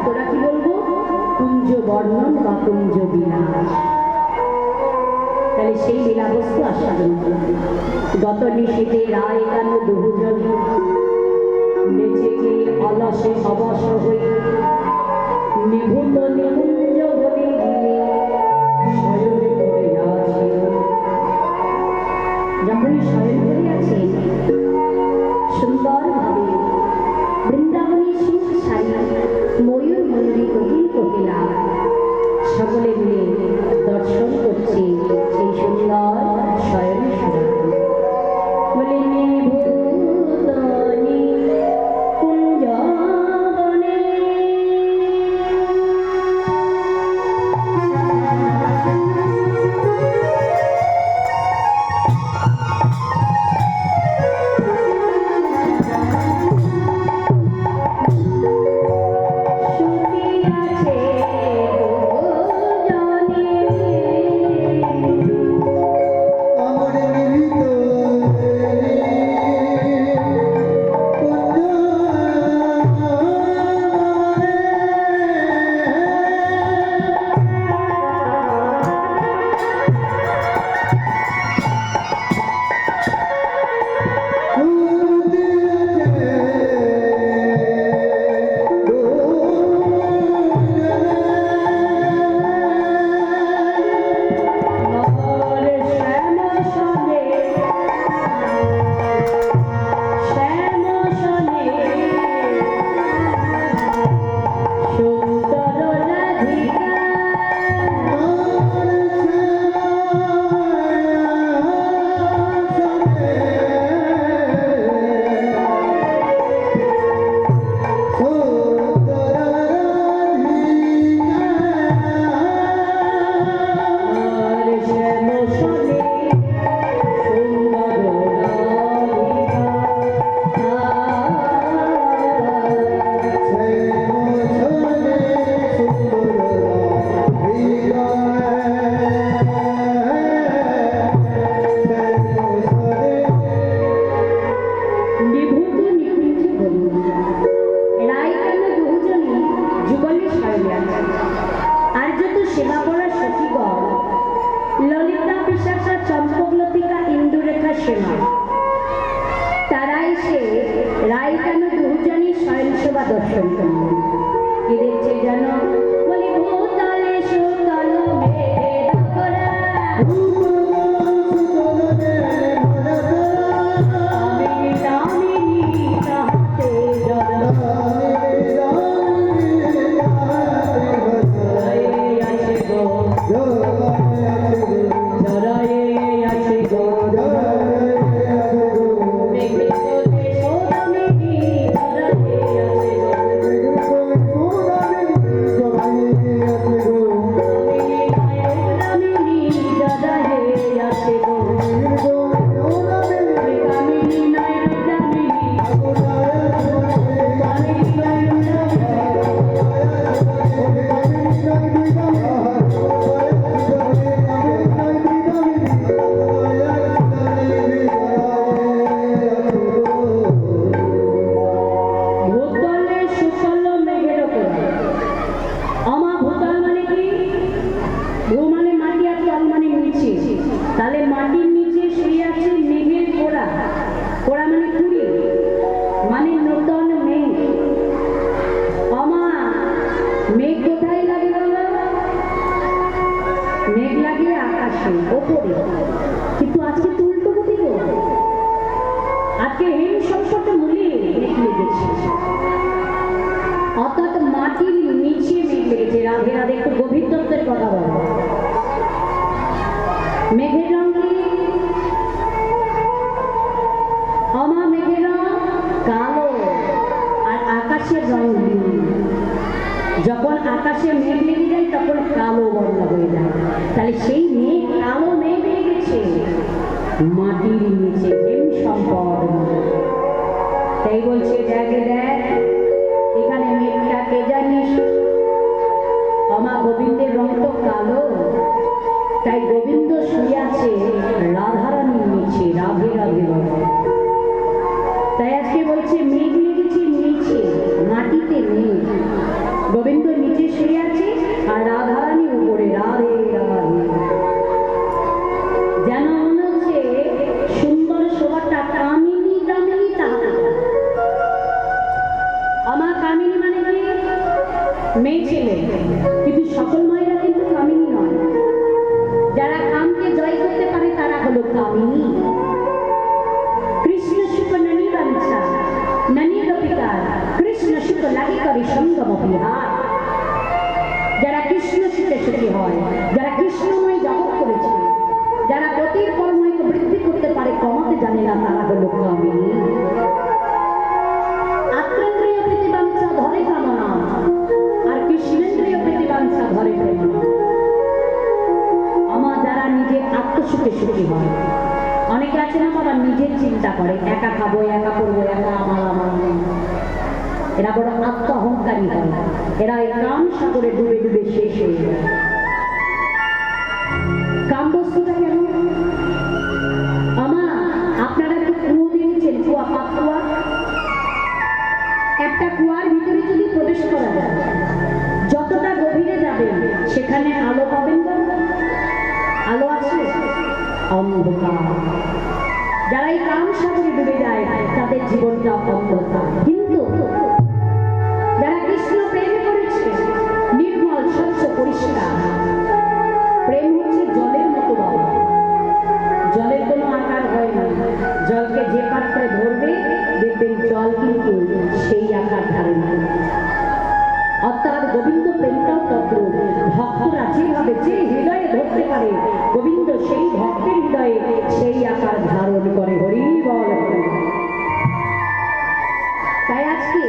ভক্তরা কি বলবো, কুঞ্জ বর্ণন বা কুঞ্জ বিলাস। তাহলে সেই লীলাবস্তু আস্বাদন করবে। গত নিশীতে রায় গান দুজন নেচে গিয়ে অলসে অবসর হয়ে নিভূত নিকুঞ্জ বলে গিয়ে শয়নে করে আছে। যখনই শয়ন করে আছে সুন্দরভাবে বৃন্দাবনী সুখ সারি ময়ূর ময়ূরী কোকিল কোকিলা সকলে মিলে দর্শন করছে সেই সুন্দর শয়ন সুরা। বলে নিভূতনি কুঞ্জবনে দর্শন করলেন। কি দেখছে জানো? বলি ভূতলে সুতল মেঘের ধরা, আমি নামিনী তাহাতে যখন আকাশে মেঘ লেগে যায় তখন কালো বর্ণ হয়ে যায়। তাহলে সেই মেঘ কালো মেঘ হয়ে গেছে মাটির নিচে হেম সম্পদ। তাই বলছে দেখে দেখ এখানে মেঘটা কে জানিস? আমার গোবিন্দের রং তো কালো, তাই গোবিন্দ শুয়ে আছে রাধারানীর নিচে, রাধে রাধে বলে। তাই আজকে বলছে মেঘ লেগেছে নিচে, মাটিতে মেঘ। গোবিন্দ কৃষ্ণ সুখ ননি বাঞ্ছা ননি গোপিকার কৃষ্ণ সুখ লাগে করে সঙ্গম বিহার। যারা কৃষ্ণ সুখে সুখী হয়, যারা কৃষ্ণময় জগৎ করেছে, যারা গতির কর্মকে বৃদ্ধি করতে পারে, কমাতে জানে না, তারা হলো কামিনী। আত্মেন্দ্রিয় প্রীতিবাঞ্ছা ধরে কামনা, আর কৃষ্ণেন্দ্রিয় প্রীতিবাঞ্ছা ধরে প্রেম। আমার যারা নিজের আত্মসুখে সুখী হয়, অনেকে আছে না বাবা নিজের চিন্তা করে, একা খাবো, একা করবো, একা আমার আমার, এরা বড় আত্ম অহংকারী হয়, এরা এই কাম সাগরে ডুবে ডুবে শেষ হয়ে যায়। কাম বস্তুটা কেন আমার, আপনারা তো কুয়ো দেখেছেন, কুয়া, পাক কুয়া। একটা কুয়ার ভিতরে যদি প্রবেশ করা যায়, যতটা গভীরে যাবেন সেখানে আলো পাবেন না, আলো আছে, অন্ধকার। যারা এই কাম সাগরে ডুবে যায় তাদের জীবনটা অন্ধকার। কিন্তু যারা কৃষ্ণ প্রেম করেছে, নির্মল স্বচ্ছ পরিষ্কার, প্রেম হচ্ছে জলের মতো বাবা, জলের কোনো আকার হয় না, জলকে যে পাত্রে ধরবে দেখবেন জল কিন্তু সেই আকার ধারণ করে। অর্থাৎ গোবিন্দ প্রেমটাও তত্র, ভক্তরা যেভাবে যে হৃদয়ে ধরতে পারে, গোবিন্দ সেই ভক্তের হৃদয়ে সেই আকার ধারণ করে। হরি বল। তাই আজকে